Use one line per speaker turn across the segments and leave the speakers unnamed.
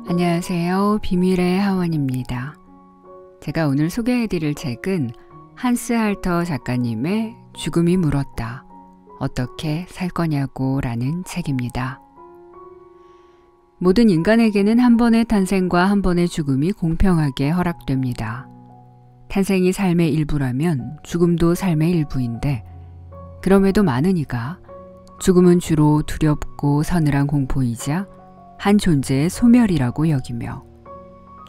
안녕하세요. 비밀의 하원입니다. 제가 오늘 소개해드릴 책은 한스 할터 작가님의 죽음이 물었다. 어떻게 살 거냐고 라는 책입니다. 모든 인간에게는 한 번의 탄생과 한 번의 죽음이 공평하게 허락됩니다. 탄생이 삶의 일부라면 죽음도 삶의 일부인데 그럼에도 많은 이가 죽음은 주로 두렵고 서늘한 공포이자 한 존재의 소멸이라고 여기며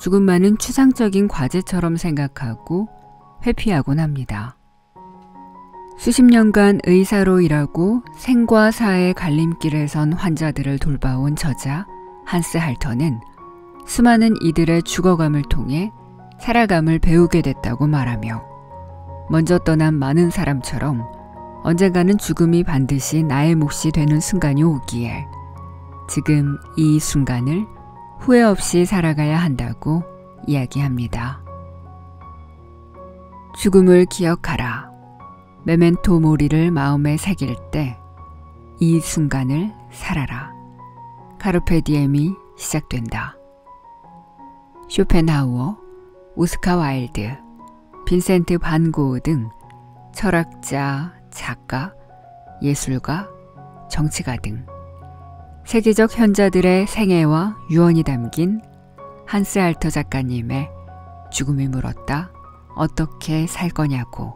죽음만은 추상적인 과제처럼 생각하고 회피하곤 합니다. 수십 년간 의사로 일하고 생과 사의 갈림길에 선 환자들을 돌봐온 저자 한스 할터는 수많은 이들의 죽어감을 통해 살아감을 배우게 됐다고 말하며 먼저 떠난 많은 사람처럼 언젠가는 죽음이 반드시 나의 몫이 되는 순간이 오기에 지금 이 순간을 후회 없이 살아가야 한다고 이야기합니다. 죽음을 기억하라. 메멘토 모리를 마음에 새길 때 이 순간을 살아라. 카르페 디엠이 시작된다. 쇼펜하우어, 오스카 와일드, 빈센트 반 고흐 등 철학자, 작가, 예술가, 정치가 등 세계적 현자들의 생애와 유언이 담긴 한스 할터 작가님의 죽음이 물었다. 어떻게 살 거냐고.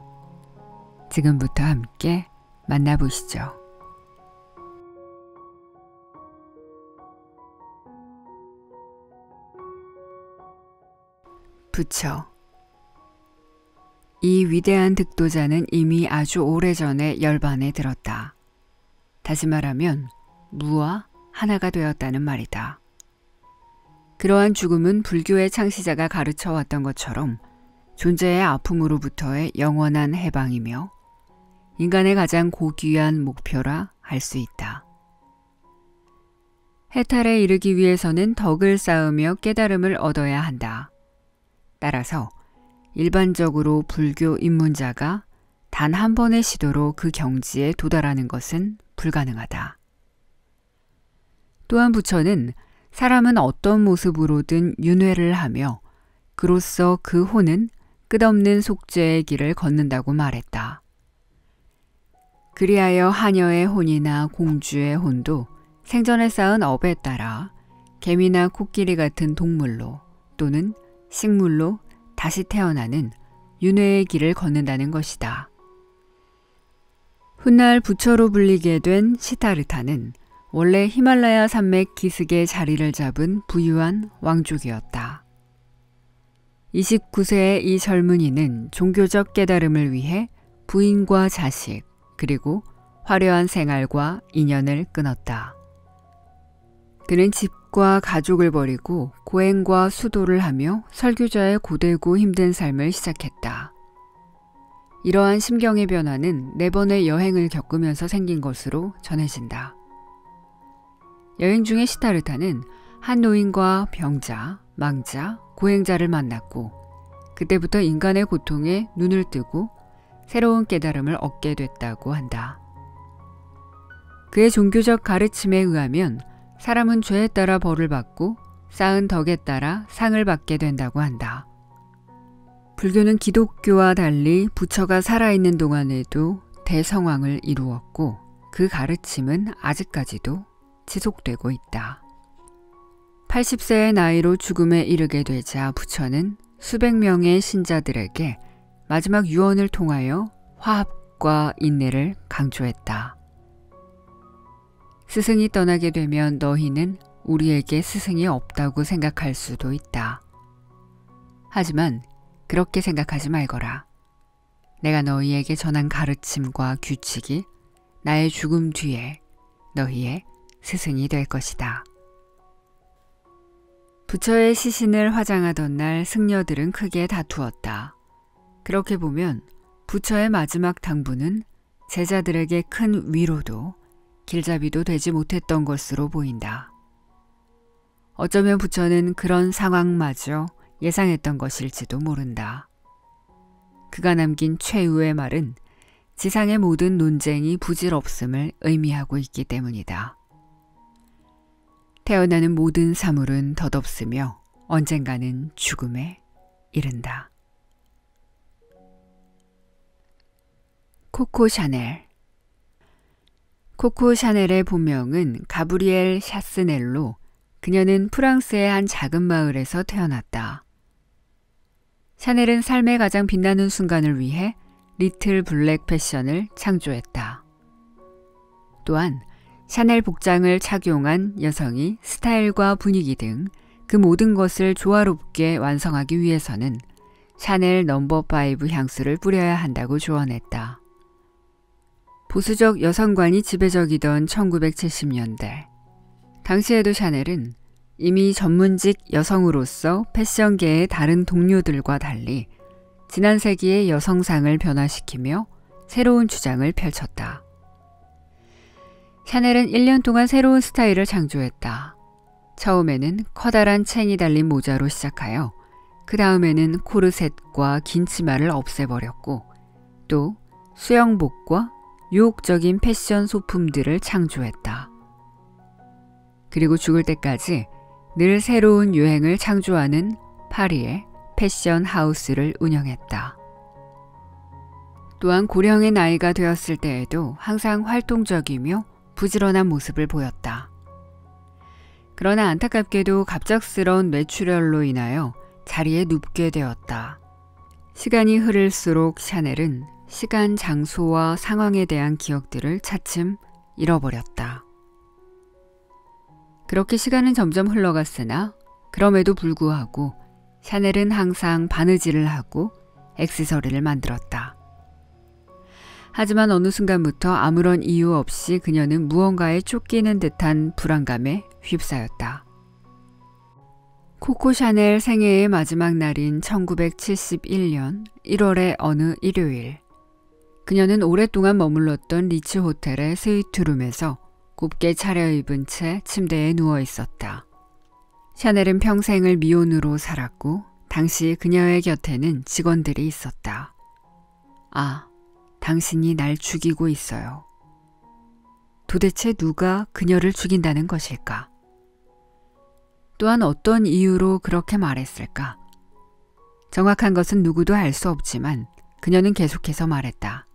지금부터 함께 만나보시죠. 부처. 이 위대한 득도자는 이미 아주 오래전에 열반에 들었다. 다시 말하면 무와 하나가 되었다는 말이다. 그러한 죽음은 불교의 창시자가 가르쳐 왔던 것처럼 존재의 아픔으로부터의 영원한 해방이며 인간의 가장 고귀한 목표라 할 수 있다. 해탈에 이르기 위해서는 덕을 쌓으며 깨달음을 얻어야 한다. 따라서 일반적으로 불교 입문자가 단 한 번의 시도로 그 경지에 도달하는 것은 불가능하다. 또한 부처는 사람은 어떤 모습으로든 윤회를 하며 그로써 그 혼은 끝없는 속죄의 길을 걷는다고 말했다. 그리하여 하녀의 혼이나 공주의 혼도 생전에 쌓은 업에 따라 개미나 코끼리 같은 동물로 또는 식물로 다시 태어나는 윤회의 길을 걷는다는 것이다. 훗날 부처로 불리게 된 시타르타는 원래 히말라야 산맥 기슭에 자리를 잡은 부유한 왕족이었다. 29세의 이 젊은이는 종교적 깨달음을 위해 부인과 자식 그리고 화려한 생활과 인연을 끊었다. 그는 집과 가족을 버리고 고행과 수도를 하며 설교자의 고되고 힘든 삶을 시작했다. 이러한 심경의 변화는 4번의 여행을 겪으면서 생긴 것으로 전해진다. 여행 중에 시타르타는 한 노인과 병자, 망자, 고행자를 만났고 그때부터 인간의 고통에 눈을 뜨고 새로운 깨달음을 얻게 됐다고 한다. 그의 종교적 가르침에 의하면 사람은 죄에 따라 벌을 받고 쌓은 덕에 따라 상을 받게 된다고 한다. 불교는 기독교와 달리 부처가 살아있는 동안에도 대성황을 이루었고 그 가르침은 아직까지도 지속되고 있다. 80세의 나이로 죽음에 이르게 되자 부처는 수백 명의 신자들에게 마지막 유언을 통하여 화합과 인내를 강조했다. 스승이 떠나게 되면 너희는 우리에게 스승이 없다고 생각할 수도 있다. 하지만 그렇게 생각하지 말거라. 내가 너희에게 전한 가르침과 규칙이 나의 죽음 뒤에 너희의 스승이 될 것이다. 부처의 시신을 화장하던 날 승려들은 크게 다투었다. 그렇게 보면 부처의 마지막 당부는 제자들에게 큰 위로도 길잡이도 되지 못했던 것으로 보인다. 어쩌면 부처는 그런 상황마저 예상했던 것일지도 모른다. 그가 남긴 최후의 말은 지상의 모든 논쟁이 부질없음을 의미하고 있기 때문이다. 태어나는 모든 사물은 덧없으며 언젠가는 죽음에 이른다. 코코 샤넬. 코코 샤넬의 본명은 가브리엘 샤스넬로, 그녀는 프랑스의 한 작은 마을에서 태어났다. 샤넬은 삶의 가장 빛나는 순간을 위해 리틀 블랙 패션을 창조했다. 또한 샤넬 복장을 착용한 여성이 스타일과 분위기 등 그 모든 것을 조화롭게 완성하기 위해서는 샤넬 넘버 5 향수를 뿌려야 한다고 조언했다. 보수적 여성관이 지배적이던 1970년대. 당시에도 샤넬은 이미 전문직 여성으로서 패션계의 다른 동료들과 달리 지난 세기의 여성상을 변화시키며 새로운 주장을 펼쳤다. 샤넬은 1년 동안 새로운 스타일을 창조했다. 처음에는 커다란 챙이 달린 모자로 시작하여 그 다음에는 코르셋과 긴 치마를 없애버렸고 또 수영복과 유혹적인 패션 소품들을 창조했다. 그리고 죽을 때까지 늘 새로운 유행을 창조하는 파리의 패션 하우스를 운영했다. 또한 고령의 나이가 되었을 때에도 항상 활동적이며 부지런한 모습을 보였다. 그러나 안타깝게도 갑작스러운 뇌출혈로 인하여 자리에 눕게 되었다. 시간이 흐를수록 샤넬은 시간, 장소와 상황에 대한 기억들을 차츰 잃어버렸다. 그렇게 시간은 점점 흘러갔으나 그럼에도 불구하고 샤넬은 항상 바느질을 하고 액세서리를 만들었다. 하지만 어느 순간부터 아무런 이유 없이 그녀는 무언가에 쫓기는 듯한 불안감에 휩싸였다. 코코 샤넬 생애의 마지막 날인 1971년 1월의 어느 일요일, 그녀는 오랫동안 머물렀던 리츠 호텔의 스위트룸에서 곱게 차려입은 채 침대에 누워 있었다. 샤넬은 평생을 미혼으로 살았고 당시 그녀의 곁에는 직원들이 있었다. 아, 당신이 날 죽이고 있어요. 도대체 누가 그녀를 죽인다는 것일까? 또한 어떤 이유로 그렇게 말했을까? 정확한 것은 누구도 알 수 없지만 그녀는 계속해서 말했다.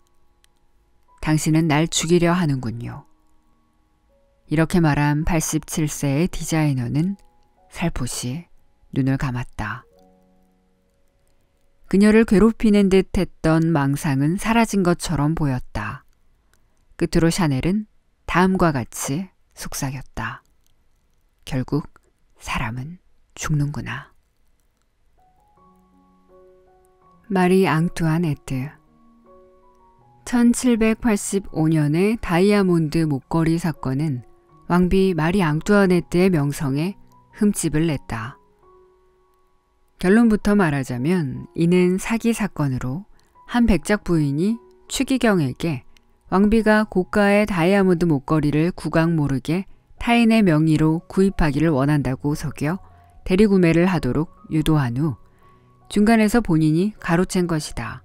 당신은 날 죽이려 하는군요. 이렇게 말한 87세의 디자이너는 살포시 눈을 감았다. 그녀를 괴롭히는 듯 했던 망상은 사라진 것처럼 보였다. 끝으로 샤넬은 다음과 같이 속삭였다. 결국 사람은 죽는구나. 마리 앙투아네트. 1785년의 다이아몬드 목걸이 사건은 왕비 마리 앙투아네트의 명성에 흠집을 냈다. 결론부터 말하자면 이는 사기 사건으로 한 백작 부인이 추기경에게 왕비가 고가의 다이아몬드 목걸이를 구강 모르게 타인의 명의로 구입하기를 원한다고 속여 대리구매를 하도록 유도한 후 중간에서 본인이 가로챈 것이다.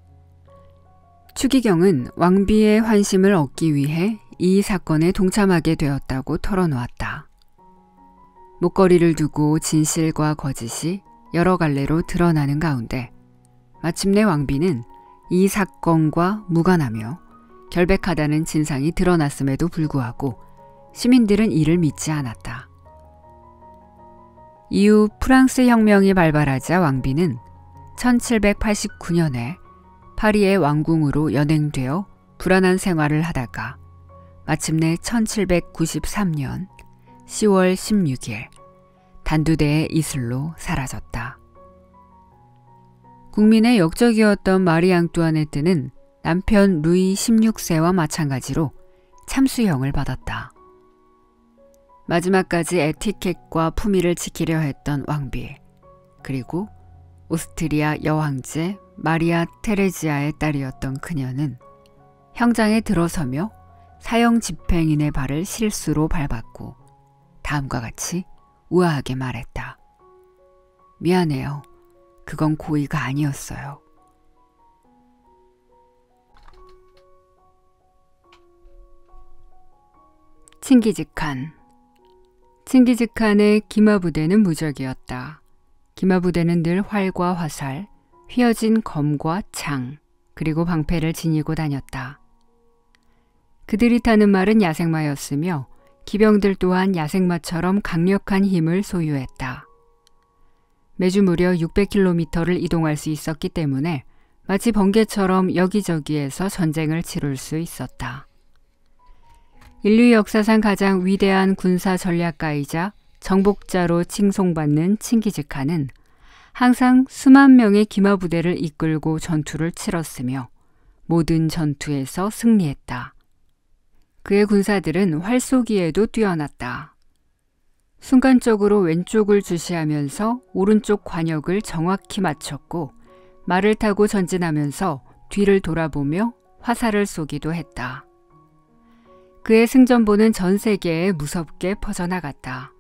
추기경은 왕비의 환심을 얻기 위해 이 사건에 동참하게 되었다고 털어놓았다. 목걸이를 두고 진실과 거짓이 여러 갈래로 드러나는 가운데 마침내 왕비는 이 사건과 무관하며 결백하다는 진상이 드러났음에도 불구하고 시민들은 이를 믿지 않았다. 이후 프랑스 혁명이 발발하자 왕비는 1789년에 파리의 왕궁으로 연행되어 불안한 생활을 하다가 마침내 1793년 10월 16일 단두대의 이슬로 사라졌다. 국민의 역적이었던 마리 앙뚜아네트는 남편 루이 16세와 마찬가지로 참수형을 받았다. 마지막까지 에티켓과 품위를 지키려 했던 왕비, 그리고 오스트리아 여왕제 마리아 테레지아의 딸이었던 그녀는 형장에 들어서며 사형 집행인의 발을 실수로 밟았고 다음과 같이 우아하게 말했다. 미안해요. 그건 고의가 아니었어요. 칭기즈칸. 칭기즈칸의 기마부대는 무적이었다. 기마부대는 늘 활과 화살, 휘어진 검과 창, 그리고 방패를 지니고 다녔다. 그들이 타는 말은 야생마였으며 기병들 또한 야생마처럼 강력한 힘을 소유했다. 매주 무려 600km를 이동할 수 있었기 때문에 마치 번개처럼 여기저기에서 전쟁을 치룰 수 있었다. 인류 역사상 가장 위대한 군사 전략가이자 정복자로 칭송받는 칭기즈칸은 항상 수만 명의 기마부대를 이끌고 전투를 치렀으며 모든 전투에서 승리했다. 그의 군사들은 활 쏘기에도 뛰어났다. 순간적으로 왼쪽을 주시하면서 오른쪽 관역을 정확히 맞췄고 말을 타고 전진하면서 뒤를 돌아보며 화살을 쏘기도 했다. 그의 승전보는 전 세계에 무섭게 퍼져나갔다.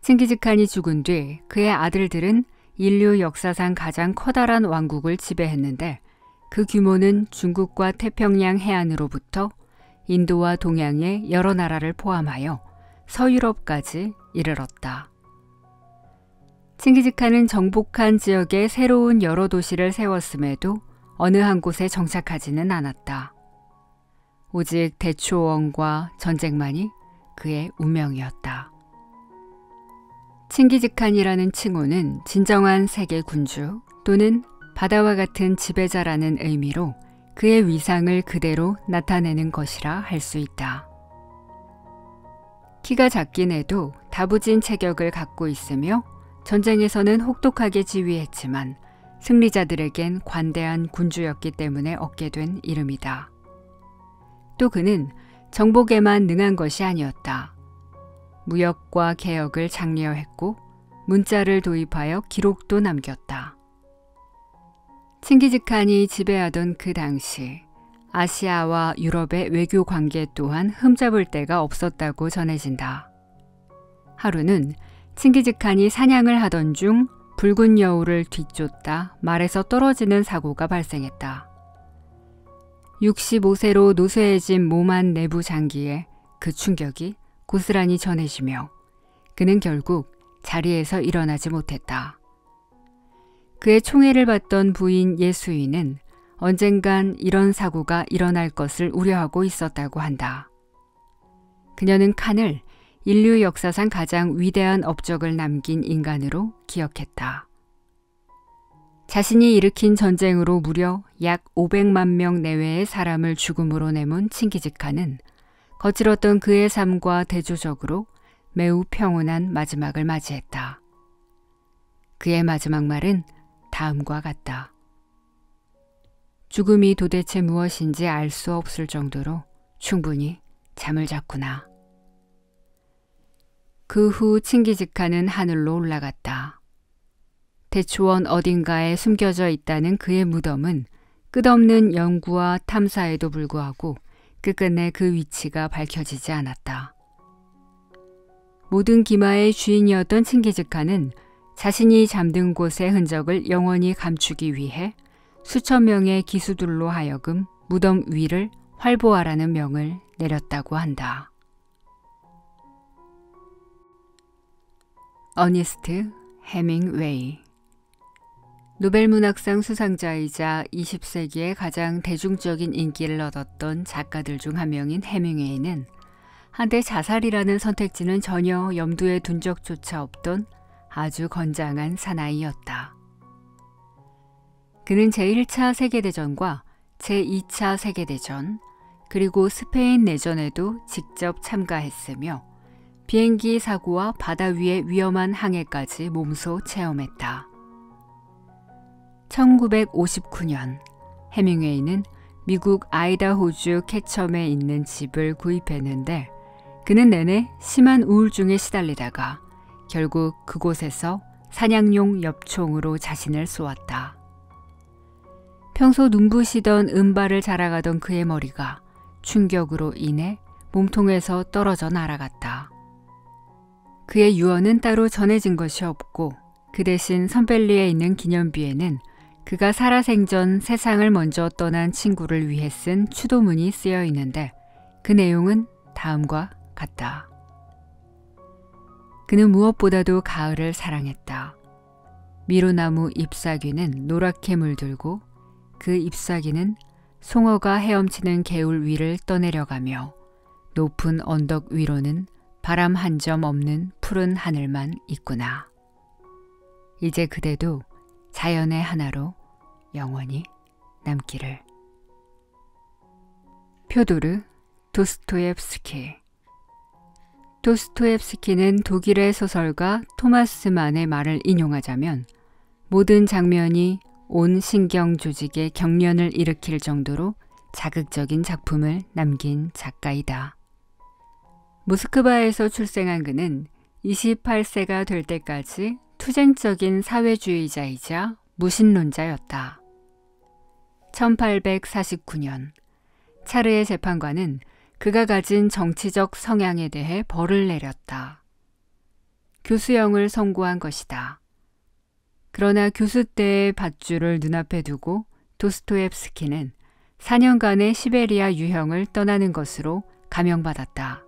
칭기즈칸이 죽은 뒤 그의 아들들은 인류 역사상 가장 커다란 왕국을 지배했는데 그 규모는 중국과 태평양 해안으로부터 인도와 동양의 여러 나라를 포함하여 서유럽까지 이르렀다. 칭기즈칸은 정복한 지역에 새로운 여러 도시를 세웠음에도 어느 한 곳에 정착하지는 않았다. 오직 대초원과 전쟁만이 그의 운명이었다. 칭기즈칸이라는 칭호는 진정한 세계 군주 또는 바다와 같은 지배자라는 의미로 그의 위상을 그대로 나타내는 것이라 할 수 있다. 키가 작긴 해도 다부진 체격을 갖고 있으며 전쟁에서는 혹독하게 지휘했지만 승리자들에겐 관대한 군주였기 때문에 얻게 된 이름이다. 또 그는 정복에만 능한 것이 아니었다. 무역과 개혁을 장려했고 문자를 도입하여 기록도 남겼다. 칭기즈칸이 지배하던 그 당시 아시아와 유럽의 외교 관계 또한 흠잡을 데가 없었다고 전해진다. 하루는 칭기즈칸이 사냥을 하던 중 붉은 여우를 뒤쫓다 말에서 떨어지는 사고가 발생했다. 65세로 노쇠해진 몸 안 내부 장기에 그 충격이 고스란히 전해지며 그는 결국 자리에서 일어나지 못했다. 그의 총애를 받던 부인 예수인은 언젠간 이런 사고가 일어날 것을 우려하고 있었다고 한다. 그녀는 칸을 인류 역사상 가장 위대한 업적을 남긴 인간으로 기억했다. 자신이 일으킨 전쟁으로 무려 약 500만 명 내외의 사람을 죽음으로 내몬 칭기즈칸은 거칠었던 그의 삶과 대조적으로 매우 평온한 마지막을 맞이했다. 그의 마지막 말은 다음과 같다. 죽음이 도대체 무엇인지 알 수 없을 정도로 충분히 잠을 잤구나. 그 후 칭기즈칸은 하늘로 올라갔다. 대초원 어딘가에 숨겨져 있다는 그의 무덤은 끝없는 연구와 탐사에도 불구하고 끝끝내 그 위치가 밝혀지지 않았다. 모든 기마의 주인이었던 칭기즈칸은 자신이 잠든 곳의 흔적을 영원히 감추기 위해 수천 명의 기수들로 하여금 무덤 위를 활보하라는 명을 내렸다고 한다. 어니스트 해밍웨이. 노벨문학상 수상자이자 20세기의 가장 대중적인 인기를 얻었던 작가들 중 한 명인 해밍웨이는 한때 자살이라는 선택지는 전혀 염두에 둔 적조차 없던 아주 건장한 사나이였다. 그는 제1차 세계대전과 제2차 세계대전, 그리고 스페인 내전에도 직접 참가했으며 비행기 사고와 바다 위의 위험한 항해까지 몸소 체험했다. 1959년 해밍웨이는 미국 아이다호주 캐첨에 있는 집을 구입했는데 그는 내내 심한 우울증에 시달리다가 결국 그곳에서 사냥용 엽총으로 자신을 쏘았다. 평소 눈부시던 은발을 자랑하던 그의 머리가 충격으로 인해 몸통에서 떨어져 날아갔다. 그의 유언은 따로 전해진 것이 없고 그 대신 선벨리에 있는 기념비에는 그가 살아생전 세상을 먼저 떠난 친구를 위해 쓴 추도문이 쓰여 있는데 그 내용은 다음과 같다. 그는 무엇보다도 가을을 사랑했다. 미로나무 잎사귀는 노랗게 물들고 그 잎사귀는 송어가 헤엄치는 개울 위를 떠내려가며 높은 언덕 위로는 바람 한 점 없는 푸른 하늘만 있구나. 이제 그대도 자연의 하나로 영원히 남기를. 표도르 도스토옙스키. 도스토옙스키는 독일의 소설가 토마스 만의 말을 인용하자면 모든 장면이 온 신경 조직에 경련을 일으킬 정도로 자극적인 작품을 남긴 작가이다. 모스크바에서 출생한 그는 28세가 될 때까지 투쟁적인 사회주의자이자 무신론자였다. 1849년 차르의 재판관은 그가 가진 정치적 성향에 대해 벌을 내렸다. 교수형을 선고한 것이다. 그러나 교수 때의 밧줄을 눈앞에 두고 도스토옙스키는 4년간의 시베리아 유형을 떠나는 것으로 감형받았다.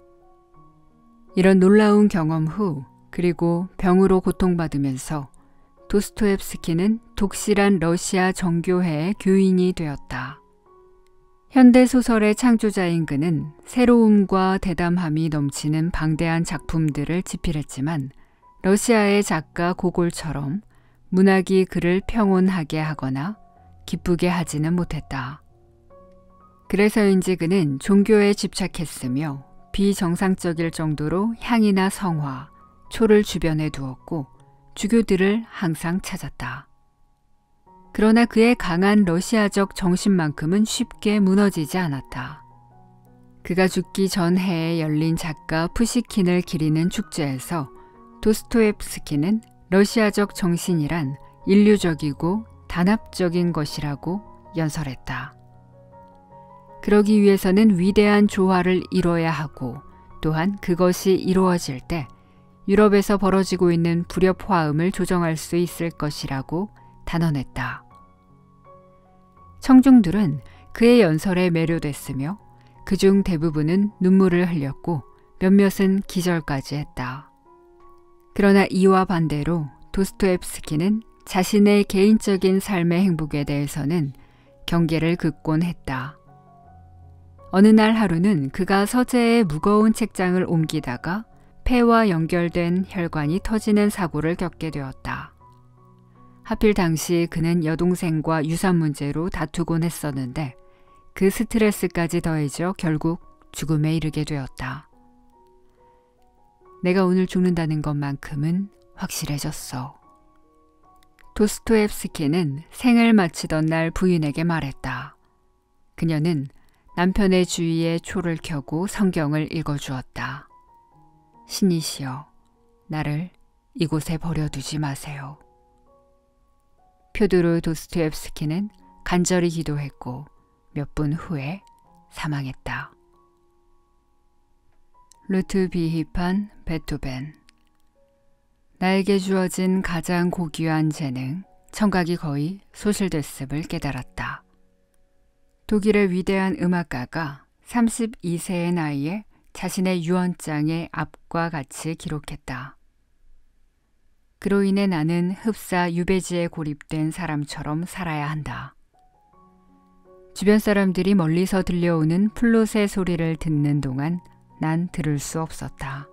이런 놀라운 경험 후 그리고 병으로 고통받으면서 도스토옙스키는 독실한 러시아 정교회의 교인이 되었다. 현대소설의 창조자인 그는 새로움과 대담함이 넘치는 방대한 작품들을 집필했지만 러시아의 작가 고골처럼 문학이 그를 평온하게 하거나 기쁘게 하지는 못했다. 그래서인지 그는 종교에 집착했으며 비정상적일 정도로 향이나 성화, 초를 주변에 두었고 주교들을 항상 찾았다. 그러나 그의 강한 러시아적 정신만큼은 쉽게 무너지지 않았다. 그가 죽기 전 해에 열린 작가 푸시킨을 기리는 축제에서 도스토옙스키는 러시아적 정신이란 인류적이고 단합적인 것이라고 연설했다. 그러기 위해서는 위대한 조화를 이뤄야 하고 또한 그것이 이루어질 때 유럽에서 벌어지고 있는 불협 화음을 조정할 수 있을 것이라고 단언했다. 청중들은 그의 연설에 매료됐으며 그중 대부분은 눈물을 흘렸고 몇몇은 기절까지 했다. 그러나 이와 반대로 도스토옙스키는 자신의 개인적인 삶의 행복에 대해서는 경계를 긋곤 했다. 어느 날 하루는 그가 서재에 무거운 책장을 옮기다가 폐와 연결된 혈관이 터지는 사고를 겪게 되었다. 하필 당시 그는 여동생과 유산 문제로 다투곤 했었는데 그 스트레스까지 더해져 결국 죽음에 이르게 되었다. 내가 오늘 죽는다는 것만큼은 확실해졌어. 도스토옙스키는 생을 마치던 날 부인에게 말했다. 그녀는 남편의 주위에 초를 켜고 성경을 읽어주었다. 신이시여, 나를 이곳에 버려두지 마세요. 표도르 도스토옙스키는 간절히 기도했고 몇 분 후에 사망했다. 루트비히판 베토벤. 나에게 주어진 가장 고귀한 재능, 청각이 거의 소실됐음을 깨달았다. 독일의 위대한 음악가가 32세의 나이에 자신의 유언장에 앞과 같이 기록했다. 그로 인해 나는 흡사 유배지에 고립된 사람처럼 살아야 한다. 주변 사람들이 멀리서 들려오는 플룻의 소리를 듣는 동안 난 들을 수 없었다.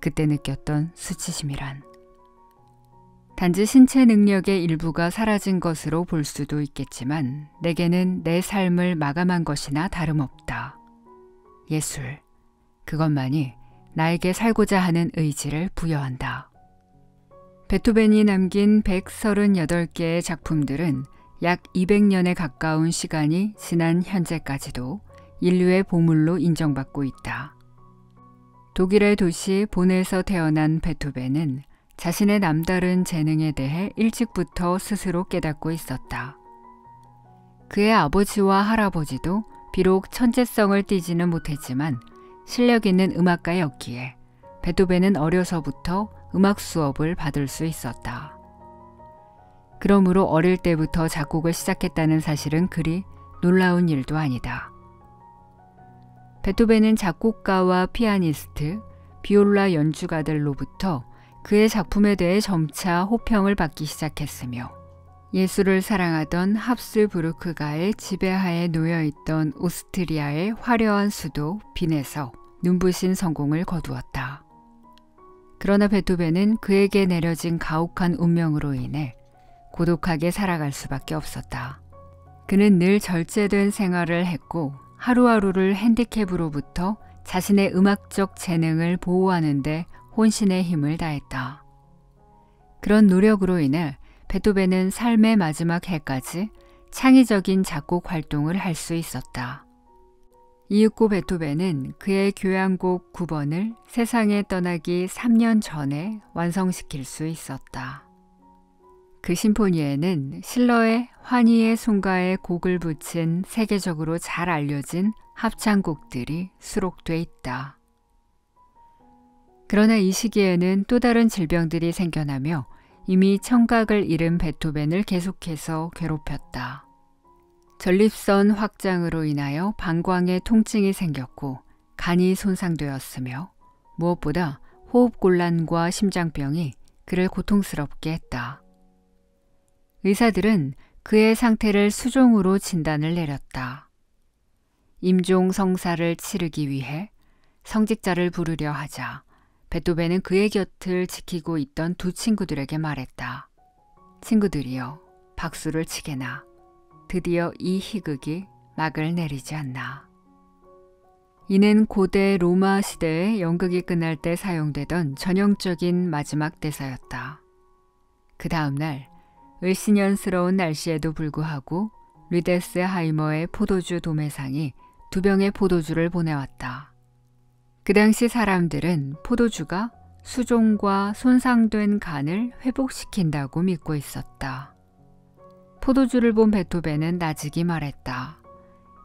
그때 느꼈던 수치심이란 단지 신체 능력의 일부가 사라진 것으로 볼 수도 있겠지만 내게는 내 삶을 마감한 것이나 다름없다. 예술, 그것만이 나에게 살고자 하는 의지를 부여한다. 베토벤이 남긴 138개의 작품들은 약 200년에 가까운 시간이 지난 현재까지도 인류의 보물로 인정받고 있다. 독일의 도시 본에서 태어난 베토벤은 자신의 남다른 재능에 대해 일찍부터 스스로 깨닫고 있었다. 그의 아버지와 할아버지도 비록 천재성을 띠지는 못했지만 실력 있는 음악가였기에 베토벤은 어려서부터 음악 수업을 받을 수 있었다. 그러므로 어릴 때부터 작곡을 시작했다는 사실은 그리 놀라운 일도 아니다. 베토벤은 작곡가와 피아니스트, 비올라 연주가들로부터 그의 작품에 대해 점차 호평을 받기 시작했으며 예술을 사랑하던 합스부르크가의 지배하에 놓여있던 오스트리아의 화려한 수도 빈에서 눈부신 성공을 거두었다. 그러나 베토벤은 그에게 내려진 가혹한 운명으로 인해 고독하게 살아갈 수밖에 없었다. 그는 늘 절제된 생활을 했고 하루하루를 핸디캡으로부터 자신의 음악적 재능을 보호하는 데 혼신의 힘을 다했다. 그런 노력으로 인해 베토벤은 삶의 마지막 해까지 창의적인 작곡 활동을 할 수 있었다. 이윽고 베토벤은 그의 교향곡 9번을 세상에 떠나기 3년 전에 완성시킬 수 있었다. 그 심포니에는 실러의 환희의 송가에 곡을 붙인 세계적으로 잘 알려진 합창곡들이 수록돼 있다. 그러나 이 시기에는 또 다른 질병들이 생겨나며 이미 청각을 잃은 베토벤을 계속해서 괴롭혔다. 전립선 확장으로 인하여 방광에 통증이 생겼고 간이 손상되었으며 무엇보다 호흡곤란과 심장병이 그를 고통스럽게 했다. 의사들은 그의 상태를 수종으로 진단을 내렸다. 임종 성사를 치르기 위해 성직자를 부르려 하자 베토벤은 그의 곁을 지키고 있던 두 친구들에게 말했다. 친구들이여, 박수를 치게나. 드디어 이 희극이 막을 내리지 않나. 이는 고대 로마 시대의 연극이 끝날 때 사용되던 전형적인 마지막 대사였다. 그 다음 날 을씨년스러운 날씨에도 불구하고 르데스 하이머의 포도주 도매상이 2병의 포도주를 보내왔다. 그 당시 사람들은 포도주가 수종과 손상된 간을 회복시킨다고 믿고 있었다. 포도주를 본 베토벤은 나직이 말했다.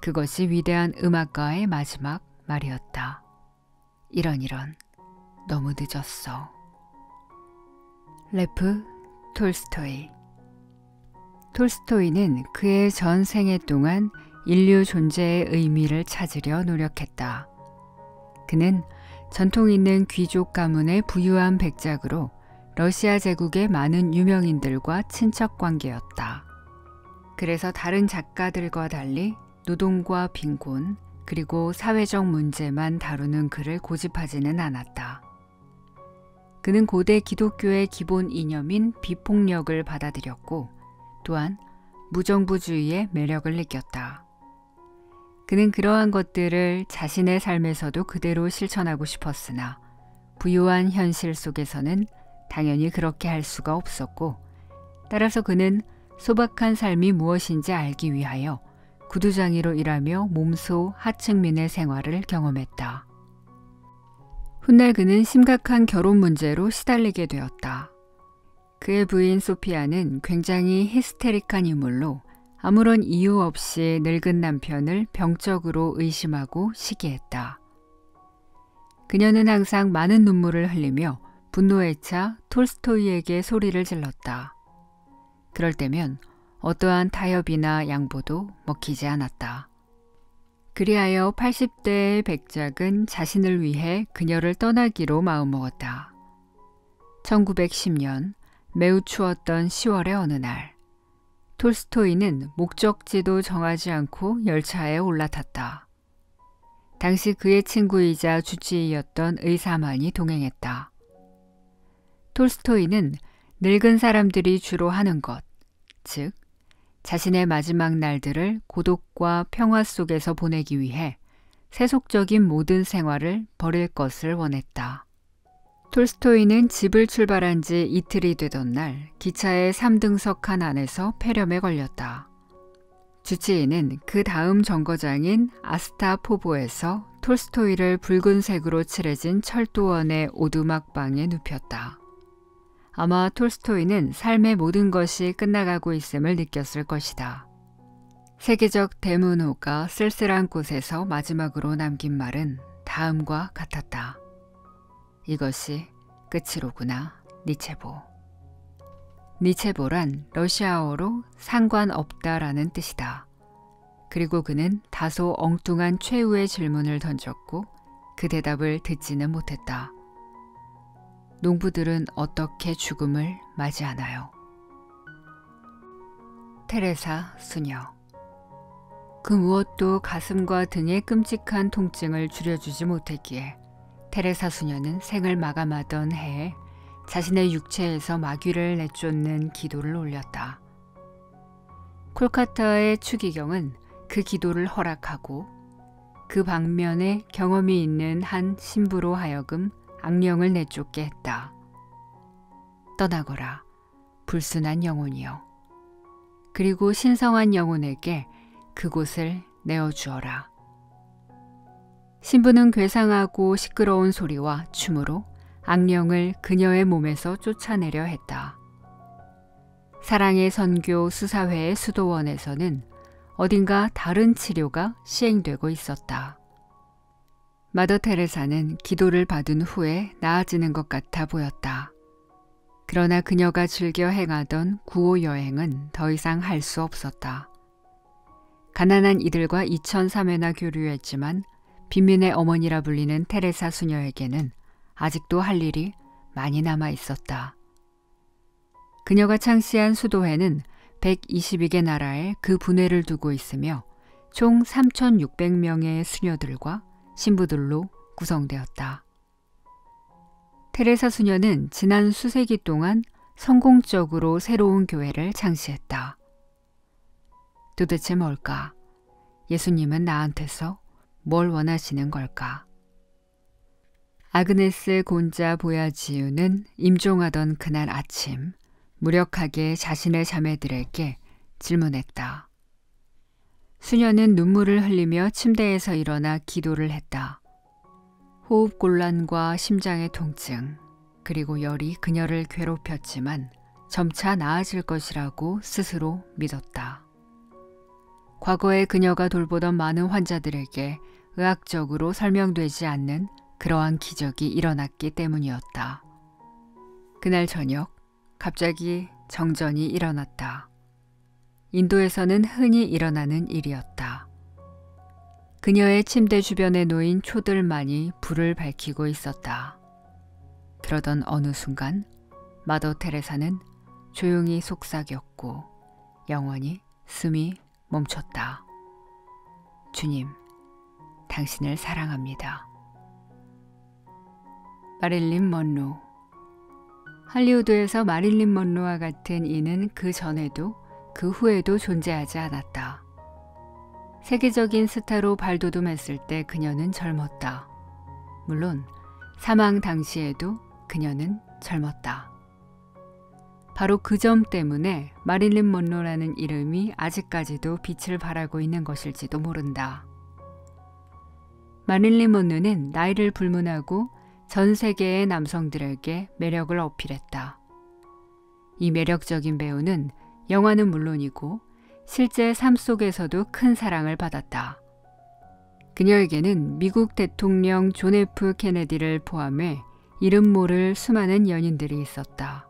그것이 위대한 음악가의 마지막 말이었다. 이런 너무 늦었어. 레프 톨스토이. 톨스토이는 그의 전 생애 동안 인류 존재의 의미를 찾으려 노력했다. 그는 전통 있는 귀족 가문의 부유한 백작으로 러시아 제국의 많은 유명인들과 친척 관계였다. 그래서 다른 작가들과 달리 노동과 빈곤 그리고 사회적 문제만 다루는 글을 고집하지는 않았다. 그는 고대 기독교의 기본 이념인 비폭력을 받아들였고 또한 무정부주의의 매력을 느꼈다. 그는 그러한 것들을 자신의 삶에서도 그대로 실천하고 싶었으나 부유한 현실 속에서는 당연히 그렇게 할 수가 없었고 따라서 그는 소박한 삶이 무엇인지 알기 위하여 구두장이로 일하며 몸소 하층민의 생활을 경험했다. 훗날 그는 심각한 결혼 문제로 시달리게 되었다. 그의 부인 소피아는 굉장히 히스테릭한 인물로 아무런 이유 없이 늙은 남편을 병적으로 의심하고 시기했다. 그녀는 항상 많은 눈물을 흘리며 분노에 차 톨스토이에게 소리를 질렀다. 그럴 때면 어떠한 타협이나 양보도 먹히지 않았다. 그리하여 80대의 백작은 자신을 위해 그녀를 떠나기로 마음먹었다. 1910년 매우 추웠던 10월의 어느 날 톨스토이는 목적지도 정하지 않고 열차에 올라탔다. 당시 그의 친구이자 주치의였던 의사만이 동행했다. 톨스토이는 늙은 사람들이 주로 하는 것, 즉 자신의 마지막 날들을 고독과 평화 속에서 보내기 위해 세속적인 모든 생활을 버릴 것을 원했다. 톨스토이는 집을 출발한 지 이틀이 되던 날 기차의 3등석 칸 안에서 폐렴에 걸렸다. 주치의는 그 다음 정거장인 아스타포보에서 톨스토이를 붉은색으로 칠해진 철도원의 오두막방에 눕혔다. 아마 톨스토이는 삶의 모든 것이 끝나가고 있음을 느꼈을 것이다. 세계적 대문호가 쓸쓸한 곳에서 마지막으로 남긴 말은 다음과 같았다. 이것이 끝이로구나, 니체보. 니체보란 러시아어로 상관없다라는 뜻이다. 그리고 그는 다소 엉뚱한 최후의 질문을 던졌고 그 대답을 듣지는 못했다. 농부들은 어떻게 죽음을 맞이하나요? 테레사 수녀. 그 무엇도 가슴과 등의 끔찍한 통증을 줄여주지 못했기에 테레사 수녀는 생을 마감하던 해에 자신의 육체에서 마귀를 내쫓는 기도를 올렸다. 콜카타의 추기경은 그 기도를 허락하고 그 방면에 경험이 있는 한 신부로 하여금 악령을 내쫓게 했다. 떠나거라, 불순한 영혼이여. 그리고 신성한 영혼에게 그곳을 내어주어라. 신부는 괴상하고 시끄러운 소리와 춤으로 악령을 그녀의 몸에서 쫓아내려 했다. 사랑의 선교 수사회의 수도원에서는 어딘가 다른 치료가 시행되고 있었다. 마더 테레사는 기도를 받은 후에 나아지는 것 같아 보였다. 그러나 그녀가 즐겨 행하던 구호 여행은 더 이상 할 수 없었다. 가난한 이들과 2003회나 교류했지만 빈민의 어머니라 불리는 테레사 수녀에게는 아직도 할 일이 많이 남아 있었다. 그녀가 창시한 수도회는 122개 나라에 그 분회를 두고 있으며 총 3,600명의 수녀들과 신부들로 구성되었다. 테레사 수녀는 지난 수세기 동안 성공적으로 새로운 교회를 창시했다. 도대체 뭘까? 예수님은 나한테서 뭘 원하시는 걸까? 아그네스 곤자 보야지우는 임종하던 그날 아침 무력하게 자신의 자매들에게 질문했다. 수녀는 눈물을 흘리며 침대에서 일어나 기도를 했다. 호흡곤란과 심장의 통증, 그리고 열이 그녀를 괴롭혔지만 점차 나아질 것이라고 스스로 믿었다. 과거에 그녀가 돌보던 많은 환자들에게 의학적으로 설명되지 않는 그러한 기적이 일어났기 때문이었다. 그날 저녁 갑자기 정전이 일어났다. 인도에서는 흔히 일어나는 일이었다. 그녀의 침대 주변에 놓인 초들만이 불을 밝히고 있었다. 그러던 어느 순간 마더 테레사는 조용히 속삭였고 영원히 숨이 멈췄다. 주님, 당신을 사랑합니다. 마릴린 먼로. 할리우드에서 마릴린 먼로와 같은 이는 그 전에도 그 후에도 존재하지 않았다. 세계적인 스타로 발돋움했을 때 그녀는 젊었다. 물론 사망 당시에도 그녀는 젊었다. 바로 그 점 때문에 마릴린 먼로라는 이름이 아직까지도 빛을 발하고 있는 것일지도 모른다. 마릴린 먼로는 나이를 불문하고 전 세계의 남성들에게 매력을 어필했다. 이 매력적인 배우는 영화는 물론이고 실제 삶 속에서도 큰 사랑을 받았다. 그녀에게는 미국 대통령 존 F 케네디를 포함해 이름 모를 수많은 연인들이 있었다.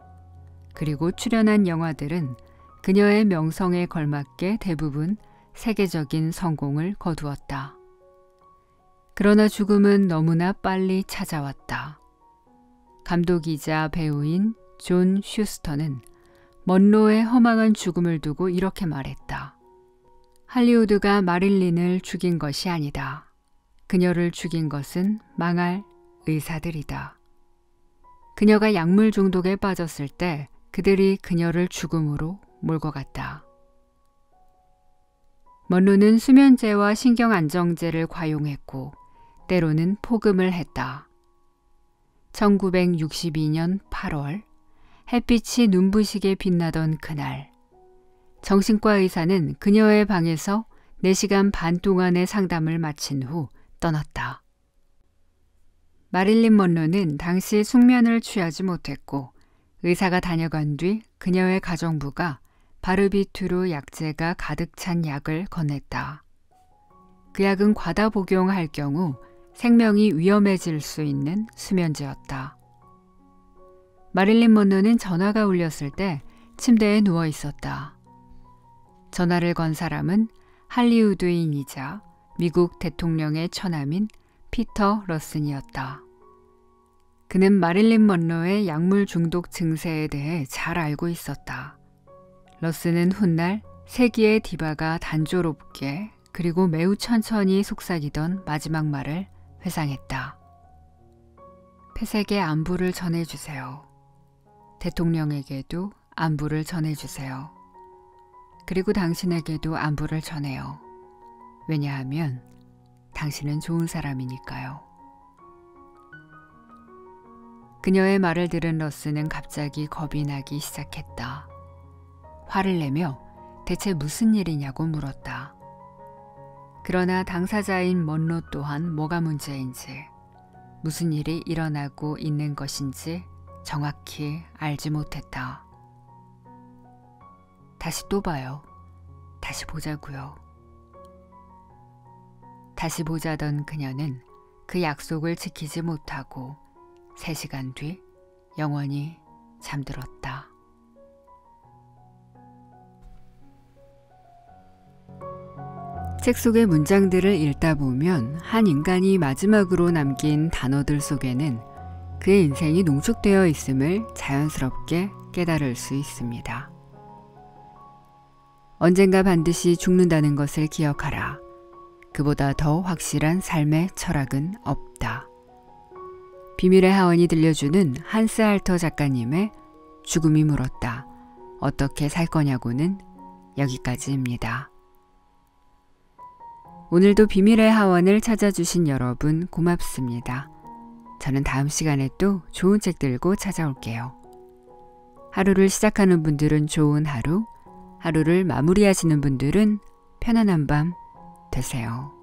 그리고 출연한 영화들은 그녀의 명성에 걸맞게 대부분 세계적인 성공을 거두었다. 그러나 죽음은 너무나 빨리 찾아왔다. 감독이자 배우인 존 슈스터는 먼로의 허망한 죽음을 두고 이렇게 말했다. 할리우드가 마릴린을 죽인 것이 아니다. 그녀를 죽인 것은 망할 의사들이다. 그녀가 약물 중독에 빠졌을 때 그들이 그녀를 죽음으로 몰고 갔다. 먼로는 수면제와 신경안정제를 과용했고 때로는 폭음을 했다. 1962년 8월 햇빛이 눈부시게 빛나던 그날 정신과 의사는 그녀의 방에서 4시간 반 동안의 상담을 마친 후 떠났다. 마릴린 먼로는 당시 숙면을 취하지 못했고 의사가 다녀간 뒤 그녀의 가정부가 바르비투르 약재가 가득 찬 약을 건넸다. 그 약은 과다 복용할 경우 생명이 위험해질 수 있는 수면제였다. 마릴린 먼로는 전화가 울렸을 때 침대에 누워 있었다. 전화를 건 사람은 할리우드인이자 미국 대통령의 처남인 피터 러슨이었다. 그는 마릴린 먼로의 약물 중독 증세에 대해 잘 알고 있었다. 러슨은 훗날 세기의 디바가 단조롭게 그리고 매우 천천히 속삭이던 마지막 말을 회상했다. 폐색의 안부를 전해주세요. 대통령에게도 안부를 전해주세요. 그리고 당신에게도 안부를 전해요. 왜냐하면 당신은 좋은 사람이니까요. 그녀의 말을 들은 러스는 갑자기 겁이 나기 시작했다. 화를 내며 대체 무슨 일이냐고 물었다. 그러나 당사자인 먼로 또한 뭐가 문제인지, 무슨 일이 일어나고 있는 것인지 정확히 알지 못했다. 다시 또 봐요. 다시 보자고요. 다시 보자던 그녀는 그 약속을 지키지 못하고 3시간 뒤 영원히 잠들었다. 책 속의 문장들을 읽다 보면 한 인간이 마지막으로 남긴 단어들 속에는 그의 인생이 농축되어 있음을 자연스럽게 깨달을 수 있습니다. 언젠가 반드시 죽는다는 것을 기억하라. 그보다 더 확실한 삶의 철학은 없다. 비밀의 하원이 들려주는 한스 할터 작가님의 죽음이 물었다. 어떻게 살 거냐고는 여기까지입니다. 오늘도 비밀의 하원을 찾아주신 여러분 고맙습니다. 저는 다음 시간에 또 좋은 책 들고 찾아올게요. 하루를 시작하는 분들은 좋은 하루, 하루를 마무리하시는 분들은 편안한 밤 되세요.